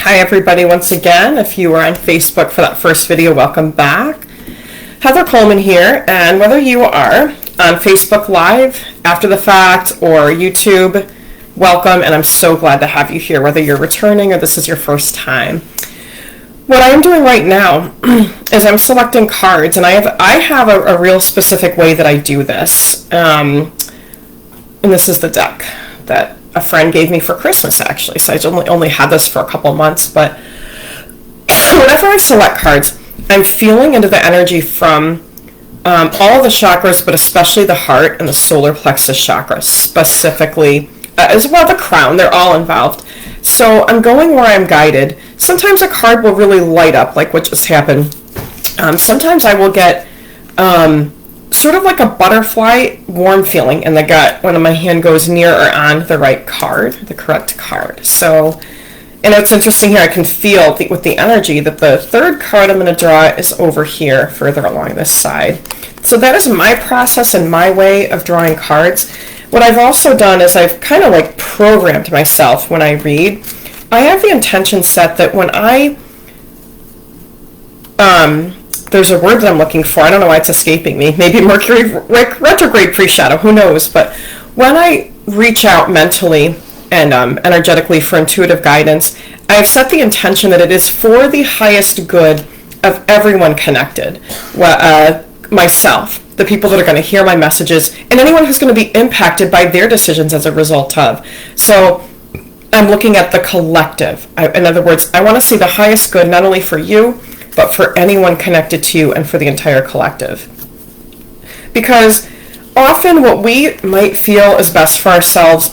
Hi everybody once again. If you were on Facebook for that first video, welcome back. Heather Coleman here, and whether you are on Facebook Live, after the fact, or YouTube, welcome, and I'm so glad to have you here, whether you're returning or this is your first time. What I'm doing right now is I'm selecting cards, and I have a real specific way that I do this. And this is the deck that a friend gave me for Christmas, actually. So I only had this for a couple months, but whenever I select cards, I'm feeling into the energy from all the chakras, but especially the heart and the solar plexus chakra, specifically, as well the crown. They're all involved. So I'm going where I'm guided. Sometimes a card will really light up, like what just happened. Sometimes I will get sort of like a butterfly warm feeling in the gut when my hand goes near or on the right card, the correct card. So, and it's interesting here, I can feel with the energy that the third card I'm going to draw is over here, further along this side. So that is my process and my way of drawing cards. What I've also done is I've kind of like programmed myself when I read. I have the intention set that when I there's a word that I'm looking for. I don't know why it's escaping me. Maybe Mercury retrograde pre-shadow. Who knows? But when I reach out mentally and energetically for intuitive guidance, I have set the intention that it is for the highest good of everyone connected. Myself, the people that are going to hear my messages, and anyone who's going to be impacted by their decisions as a result of. So I'm looking at the collective. In other words, I want to see the highest good not only for you, but for anyone connected to you and for the entire collective. Because often what we might feel is best for ourselves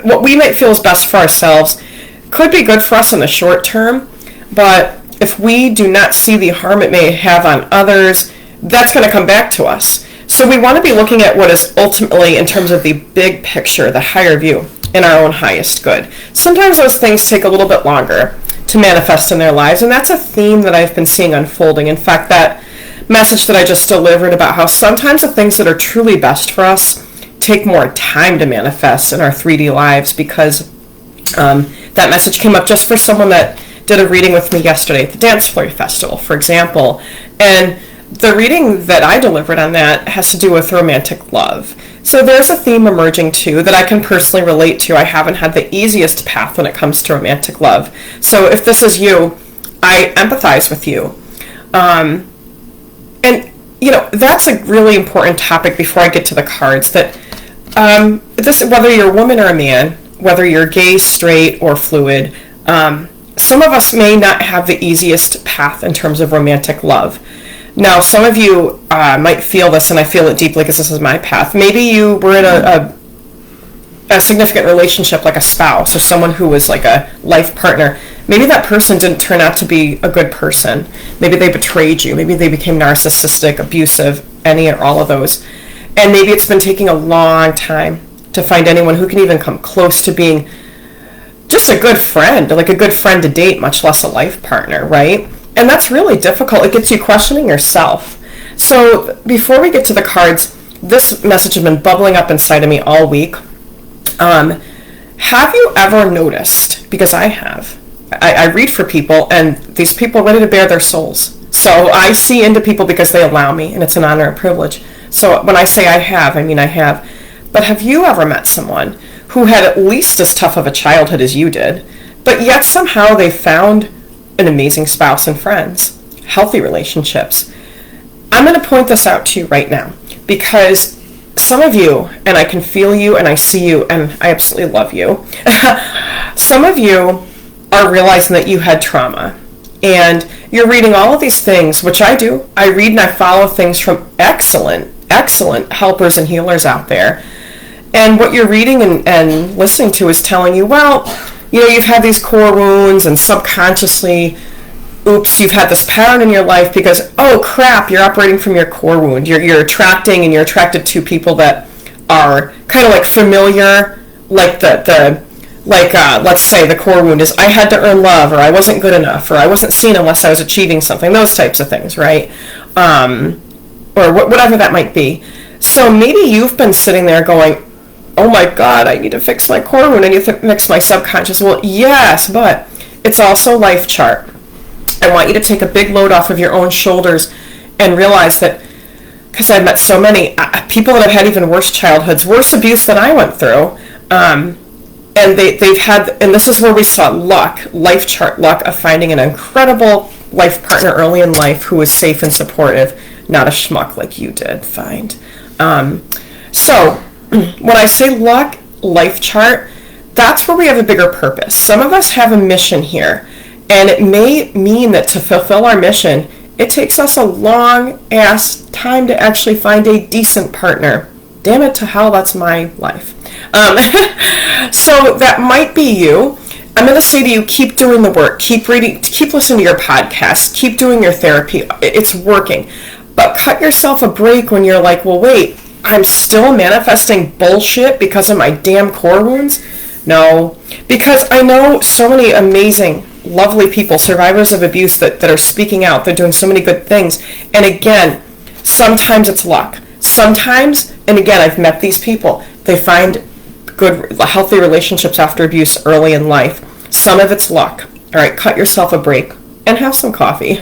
what we might feel is best for ourselves could be good for us in the short term, but if we do not see the harm it may have on others, that's going to come back to us. So we want to be looking at what is ultimately, in terms of the big picture, the higher view, in our own highest good. Sometimes those things take a little bit longer to manifest in their lives, and that's a theme that I've been seeing unfolding. In fact, that message that I just delivered about how sometimes the things that are truly best for us take more time to manifest in our 3D lives, because that message came up just for someone that did a reading with me yesterday at the Dance Floor Festival, for example. And the reading that I delivered on that has to do with romantic love. So there's a theme emerging too that I can personally relate to. I haven't had the easiest path when it comes to romantic love. So if this is you, I empathize with you. And, that's a really important topic before I get to the cards, that whether you're a woman or a man, whether you're gay, straight, or fluid, some of us may not have the easiest path in terms of romantic love. Now, some of you might feel this, and I feel it deeply because this is my path. Maybe you were in a significant relationship, like a spouse or someone who was like a life partner. Maybe that person didn't turn out to be a good person. Maybe they betrayed you. Maybe they became narcissistic, abusive, any or all of those. And maybe it's been taking a long time to find anyone who can even come close to being just a good friend, like a good friend to date, much less a life partner, right? And that's really difficult. It gets you questioning yourself. So before we get to the cards, this message has been bubbling up inside of me all week. Have you ever noticed, because I have, I read for people, and these people are ready to bare their souls. So I see into people because they allow me, and it's an honor and privilege. So when I say I have, I mean I have. But have you ever met someone who had at least as tough of a childhood as you did, but yet somehow they found an amazing spouse and friends, healthy relationships? I'm going to point this out to you right now, because some of you, and I can feel you and I see you and I absolutely love you, some of you are realizing that you had trauma, and you're reading all of these things, which I do. I read and I follow things from excellent helpers and healers out there. And what you're reading and listening to is telling you, well, you've had these core wounds, and subconsciously, oops, you've had this pattern in your life because, oh crap, you're operating from your core wound. You're attracting, and you're attracted to people that are kind of like familiar, like let's say the core wound is I had to earn love, or I wasn't good enough, or I wasn't seen unless I was achieving something, those types of things, right? Or whatever that might be. So maybe you've been sitting there going, oh my God, I need to fix my core wound. I need to fix my subconscious. Well, yes, but it's also life chart. I want you to take a big load off of your own shoulders and realize that, because I've met so many people that have had even worse childhoods, worse abuse than I went through. And they've had, and this is where we saw luck, life chart luck of finding an incredible life partner early in life who was safe and supportive, not a schmuck like you did find. So when I say luck, life chart, that's where we have a bigger purpose. Some of us have a mission here, and it may mean that to fulfill our mission, it takes us a long ass time to actually find a decent partner. Damn it to hell, that's my life. So that might be you. I'm going to say to you, keep doing the work, keep reading, keep listening to your podcast, keep doing your therapy. It's working. But cut yourself a break when you're like, well, wait, I'm still manifesting bullshit because of my damn core wounds? No, because I know so many amazing, lovely people, survivors of abuse that are speaking out. They're doing so many good things. And again, sometimes it's luck. Sometimes, and again, I've met these people, they find good, healthy relationships after abuse early in life. Some of it's luck. All right, cut yourself a break and have some coffee.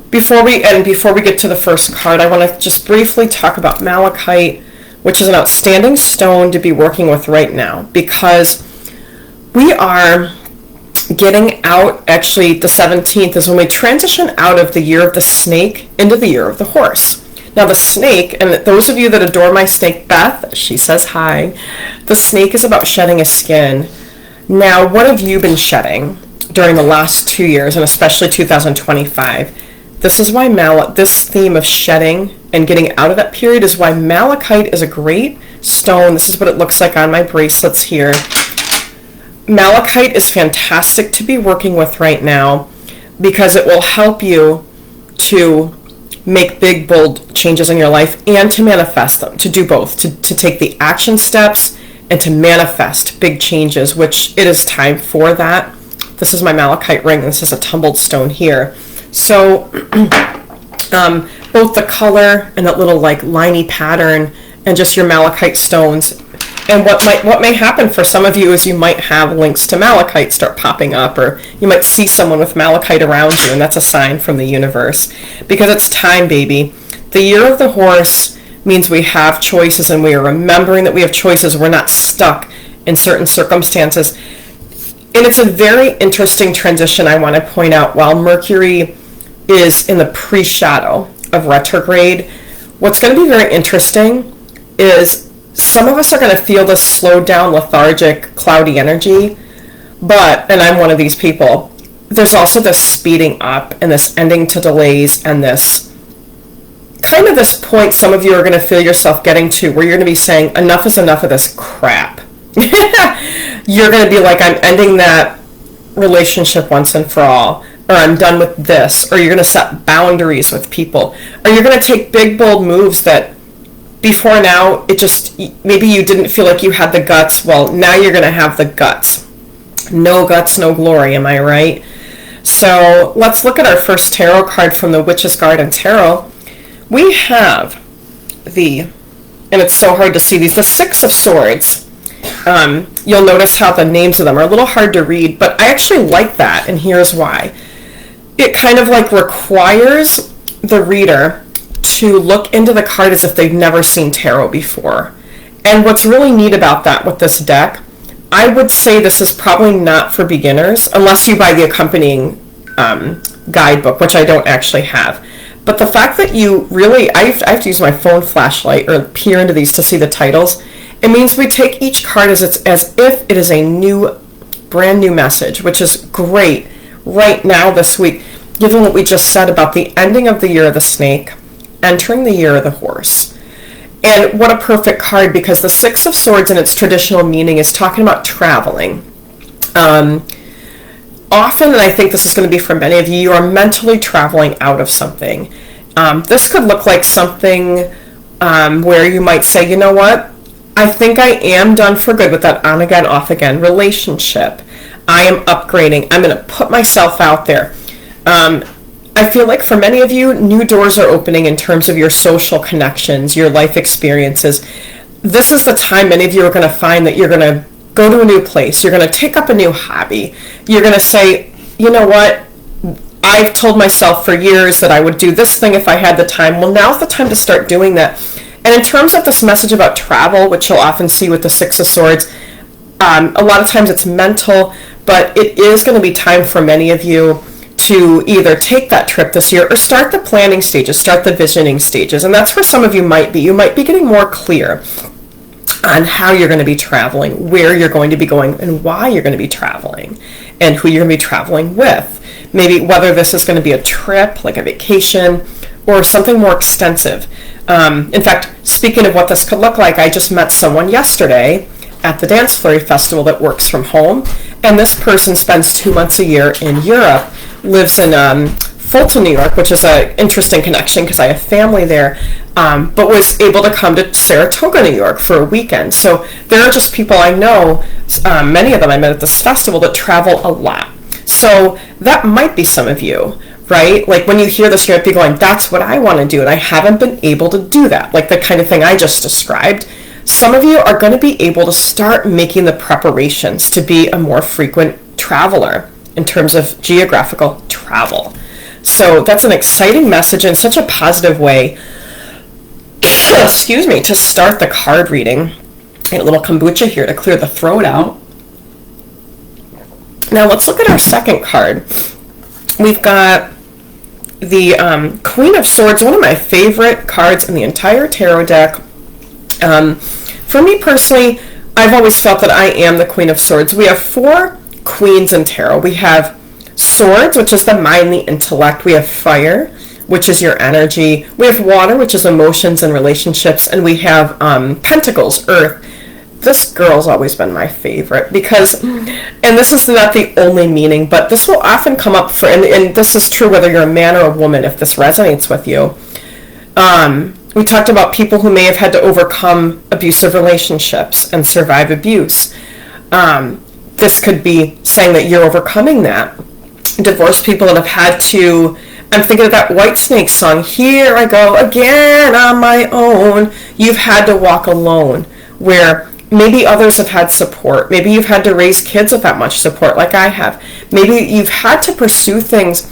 Before we get to the first card, I want to just briefly talk about malachite, which is an outstanding stone to be working with right now, because we are getting out, actually the 17th is when we transition out of the year of the snake into the year of the horse. Now the snake, and those of you that adore my snake, Beth, she says hi, the snake is about shedding a skin. Now, what have you been shedding during the last 2 years, and especially 2025? This is why this theme of shedding and getting out of that period is why malachite is a great stone. This is what it looks like on my bracelets here. Malachite is fantastic to be working with right now because it will help you to make big, bold changes in your life and to manifest them, to do both, to take the action steps and to manifest big changes, which it is time for that. This is my malachite ring. This is a tumbled stone here. So both the color and that little like liney pattern and just your malachite stones. And what may happen for some of you is you might have links to malachite start popping up, or you might see someone with malachite around you, and that's a sign from the universe. Because it's time, baby. The year of the horse means we have choices, and we are remembering that we have choices. We're not stuck in certain circumstances. And it's a very interesting transition, I want to point out. While Mercury is in the pre-shadow of retrograde, what's going to be very interesting is some of us are going to feel this slowed down, lethargic, cloudy energy, and I'm one of these people, there's also this speeding up and this ending to delays and this kind of this point some of you are going to feel yourself getting to where you're going to be saying, enough is enough of this crap. You're going to be like, I'm ending that relationship once and for all, or I'm done with this, or you're going to set boundaries with people, or you're going to take big, bold moves that before now, it just, maybe you didn't feel like you had the guts. Well, now you're going to have the guts. No guts, no glory, am I right? So let's look at our first tarot card from the Witch's Garden Tarot. We have and it's so hard to see these, the Six of Swords. You'll notice how the names of them are a little hard to read, but I actually like that, and here's why. It kind of like requires the reader to look into the card as if they've never seen tarot before. And what's really neat about that with this deck, I would say this is probably not for beginners unless you buy the accompanying guidebook, which I don't actually have. But the fact that you really, I have to use my phone flashlight or peer into these to see the titles, it means we take each card as if it is a brand new message, which is great right now this week, given what we just said about the ending of the year of the snake, entering the year of the horse. And what a perfect card, because the Six of Swords in its traditional meaning is talking about traveling. Often, and I think this is going to be for many of you, you are mentally traveling out of something. This could look like something where you might say, you know what, I think I am done for good with that on again, off again relationship. I am upgrading. I'm going to put myself out there. I feel like for many of you, new doors are opening in terms of your social connections, your life experiences. This is the time many of you are going to find that you're going to go to a new place. You're going to take up a new hobby. You're going to say, you know what? I've told myself for years that I would do this thing if I had the time. Well, now's the time to start doing that. And in terms of this message about travel, which you'll often see with the Six of Swords, a lot of times it's mental, but it is going to be time for many of you to either take that trip this year or start the planning stages, start the visioning stages. And that's where some of you might be. You might be getting more clear on how you're going to be traveling, where you're going to be going, and why you're going to be traveling, and who you're going to be traveling with. Maybe whether this is going to be a trip, like a vacation, or something more extensive. In fact, speaking of what this could look like, I just met someone yesterday at the Dance Flurry Festival that works from home, and this person spends 2 months a year in Europe, lives in Fulton, New York, which is an interesting connection because I have family there, but was able to come to Saratoga, New York for a weekend. So there are just people I know, many of them I met at this festival, that travel a lot. So that might be some of you, right? Like when you hear this, you might be going, that's what I want to do, and I haven't been able to do that, like the kind of thing I just described. Some of you are going to be able to start making the preparations to be a more frequent traveler in terms of geographical travel. So that's an exciting message in such a positive way, excuse me, to start the card reading. A little kombucha here to clear the throat out. Now let's look at our second card. We've got the Queen of Swords, one of my favorite cards in the entire tarot deck. For me personally, I've always felt that I am the Queen of Swords. We have 4 queens in tarot. We have Swords, which is the mind, the intellect. We have Fire, which is your energy. We have Water, which is emotions and relationships. And we have Pentacles, Earth. This girl's always been my favorite because, and this is not the only meaning, but this will often come up for, and this is true whether you're a man or a woman, if this resonates with you. We talked about people who may have had to overcome abusive relationships and survive abuse. This could be saying that you're overcoming that. Divorced people that have had to, I'm thinking of that Whitesnake song, Here I Go Again on My Own. You've had to walk alone, where maybe others have had support. Maybe you've had to raise kids with that much support like I have. Maybe you've had to pursue things.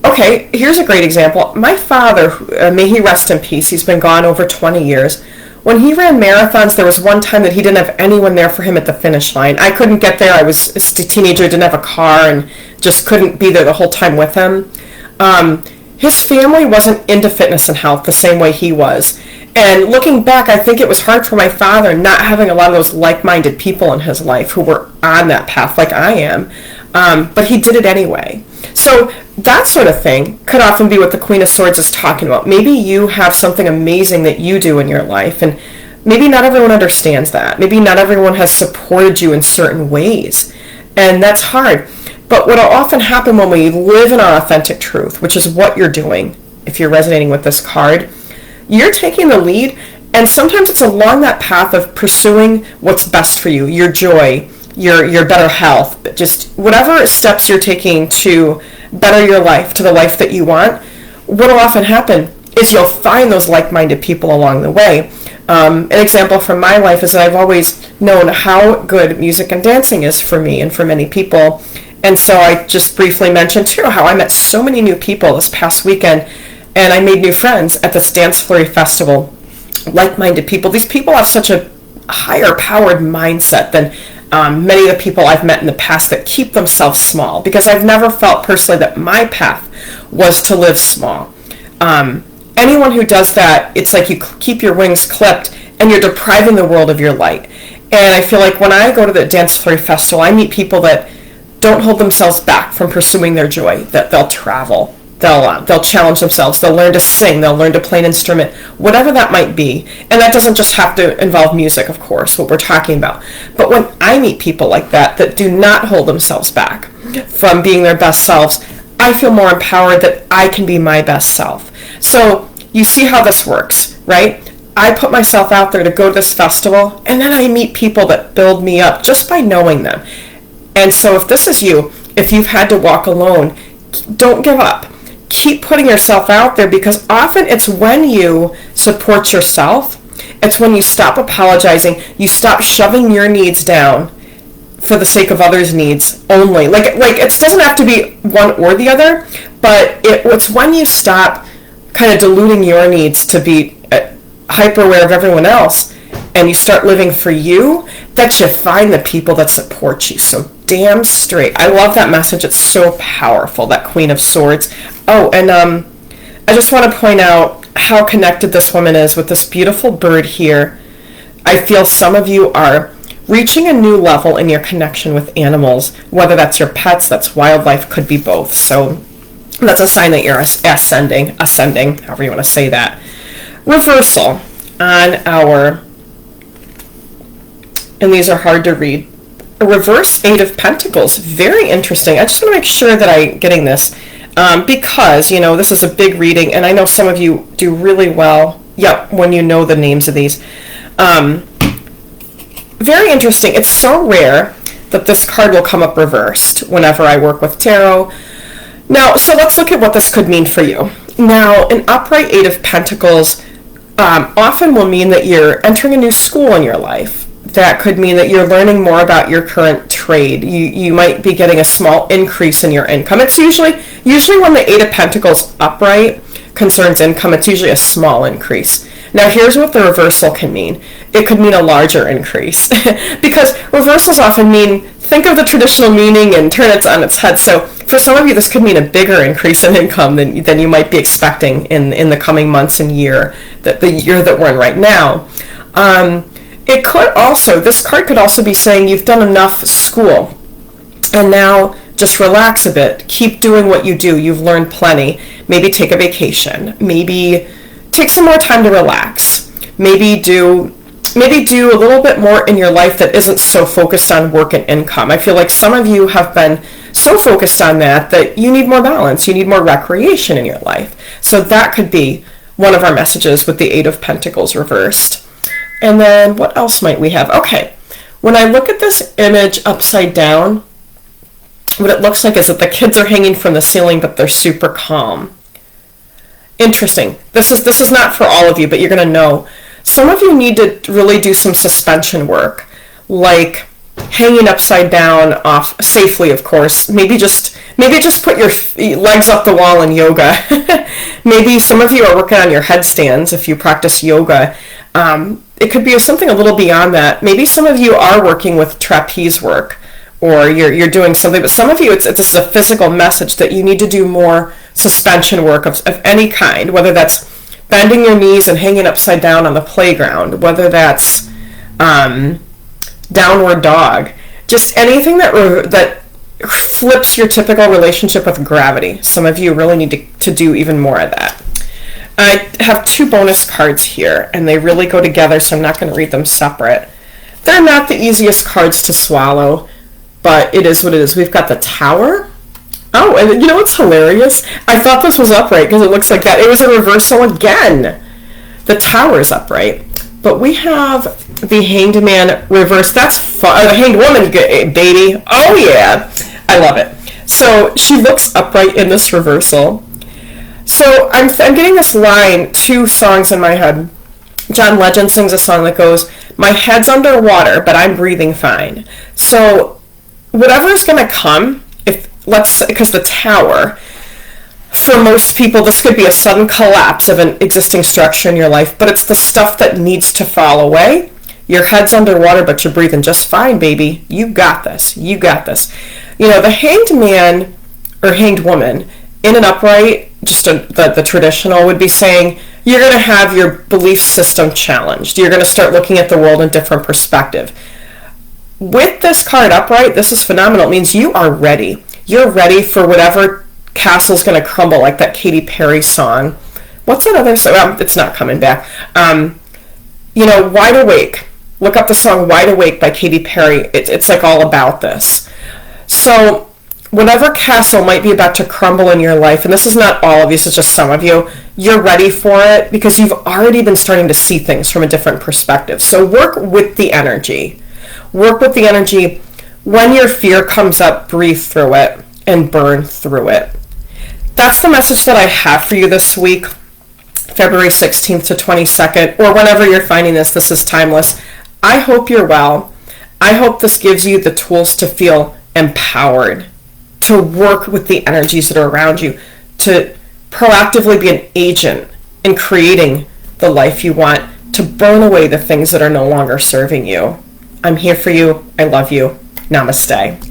Okay, here's a great example. My father, may he rest in peace, he's been gone over 20 years. When he ran marathons, there was one time that he didn't have anyone there for him at the finish line. I couldn't get there. I was a teenager, didn't have a car, and just couldn't be there the whole time with him. His family wasn't into fitness and health the same way he was. And looking back, I think it was hard for my father not having a lot of those like-minded people in his life who were on that path like I am. But he did it anyway. So that sort of thing could often be what the Queen of Swords is talking about. Maybe you have something amazing that you do in your life, and maybe not everyone understands that. Maybe not everyone has supported you in certain ways, and that's hard. But what will often happen when we live in our authentic truth, which is what you're doing, if you're resonating with this card, you're taking the lead, and sometimes it's along that path of pursuing what's best for you, your joy, your better health, just whatever steps you're taking to better your life, to the life that you want. What will often happen is you'll find those like-minded people along the way. An example from my life is that I've always known how good music and dancing is for me and for many people. And so I just briefly mentioned too how I met so many new people this past weekend, and I made new friends at this Dance Flurry Festival. Like-minded people. These people have such a higher powered mindset than many of the people I've met in the past that keep themselves small, because I've never felt personally that my path was to live small. Anyone who does that, it's like you keep your wings clipped and you're depriving the world of your light. And I feel like when I go to the Dance Flurry Festival, I meet people that don't hold themselves back from pursuing their joy, that they'll travel, they'll challenge themselves, they'll learn to sing, they'll learn to play an instrument, whatever that might be. And that doesn't just have to involve music, of course, what we're talking about. But when I meet people like that, that do not hold themselves back from being their best selves, I feel more empowered that I can be my best self. So you see how this works, right? I put myself out there to go to this festival, and then I meet people that build me up just by knowing them. And so if this is you, if you've had to walk alone, don't give up. keep putting yourself out there, because often it's when you support yourself, it's when you stop apologizing, you stop shoving your needs down for the sake of others' needs only. Like it doesn't have to be one or the other, but it's when you stop kind of diluting your needs to be hyper aware of everyone else, and you start living for you, that you find the people that support you. So damn straight. I love that message. It's so powerful, that Queen of Swords. Oh, and I just want to point out how connected this woman is with this beautiful bird here. I feel some of you are reaching a new level in your connection with animals, whether that's your pets, that's wildlife, could be both. So that's a sign that you're ascending, however you want to say that. Reversal on our, and these are hard to read, a reverse Eight of Pentacles. Very interesting. I just want to make sure that I'm getting this, because, this is a big reading, and I know some of you do really well, when you know the names of these. Very interesting. It's so rare that this card will come up reversed whenever I work with tarot. Now, so let's look at what this could mean for you. Now, an upright Eight of Pentacles often will mean that you're entering a new school in your life. That could mean that you're learning more about your current trade. You might be getting a small increase in your income. It's usually when the Eight of Pentacles upright concerns income, it's usually a small increase. Now, here's what the reversal can mean. It could mean a larger increase, because reversals often mean, think of the traditional meaning and turn it on its head. So for some of you, this could mean a bigger increase in income than you might be expecting in the coming months and year, the year that we're in right now. It could also, this card could also be saying you've done enough school, and now just relax a bit. Keep doing what you do. You've learned plenty. Maybe take a vacation. Maybe take some more time to relax. Maybe do a little bit more in your life that isn't so focused on work and income. I feel like some of you have been so focused on that you need more balance. You need more recreation in your life. So that could be one of our messages with the Eight of Pentacles reversed. And then what else might we have? Okay, when I look at this image upside down, what it looks like is that the kids are hanging from the ceiling, but they're super calm. Interesting. This is not for all of you, but you're going to know. Some of you need to really do some suspension work, like hanging upside down off safely, of course. Maybe just put your legs up the wall in yoga. Maybe some of you are working on your headstands if you practice yoga. It could be something a little beyond that. Maybe some of you are working with trapeze work, or you're doing something, but some of you, this is a physical message that you need to do more suspension work of any kind, whether that's bending your knees and hanging upside down on the playground, whether that's downward dog, just anything that flips your typical relationship with gravity. Some of you really need to do even more of that. I have two bonus cards here, and they really go together, so I'm not going to read them separate. They're not the easiest cards to swallow, but it is what it is. We've got the Tower. Oh, and you know what's hilarious? I thought this was upright because it looks like that. It was a reversal again. The Tower is upright. But we have the Hanged Man reversed. That's fun. The Hanged Woman, baby. Oh, yeah. I love it. So she looks upright in this reversal. So I'm getting this line, two songs in my head. John Legend sings a song that goes, "My head's underwater, but I'm breathing fine." So whatever's going to come, because the Tower, for most people, this could be a sudden collapse of an existing structure in your life, but it's the stuff that needs to fall away. Your head's underwater, but you're breathing just fine, baby. You got this. You got this. The Hanged Man or Hanged Woman in an upright, just the traditional, would be saying you're going to have your belief system challenged. You're going to start looking at the world in a different perspective. With this card upright, this is phenomenal. It means you are ready. You're ready for whatever castle's going to crumble, like that Katy Perry song. What's that other song? Well, it's not coming back. Wide Awake. Look up the song Wide Awake by Katy Perry. It's like all about this. So whatever castle might be about to crumble in your life, and this is not all of you, it's just some of you, you're ready for it because you've already been starting to see things from a different perspective. So work with the energy. Work with the energy. When your fear comes up, breathe through it and burn through it. that's the message that I have for you this week, February 16th to 22nd, or whenever you're finding this. This is timeless. I hope you're well. I hope this gives you the tools to feel empowered, to work with the energies that are around you, to proactively be an agent in creating the life you want, to burn away the things that are no longer serving you. I'm here for you. I love you. Namaste.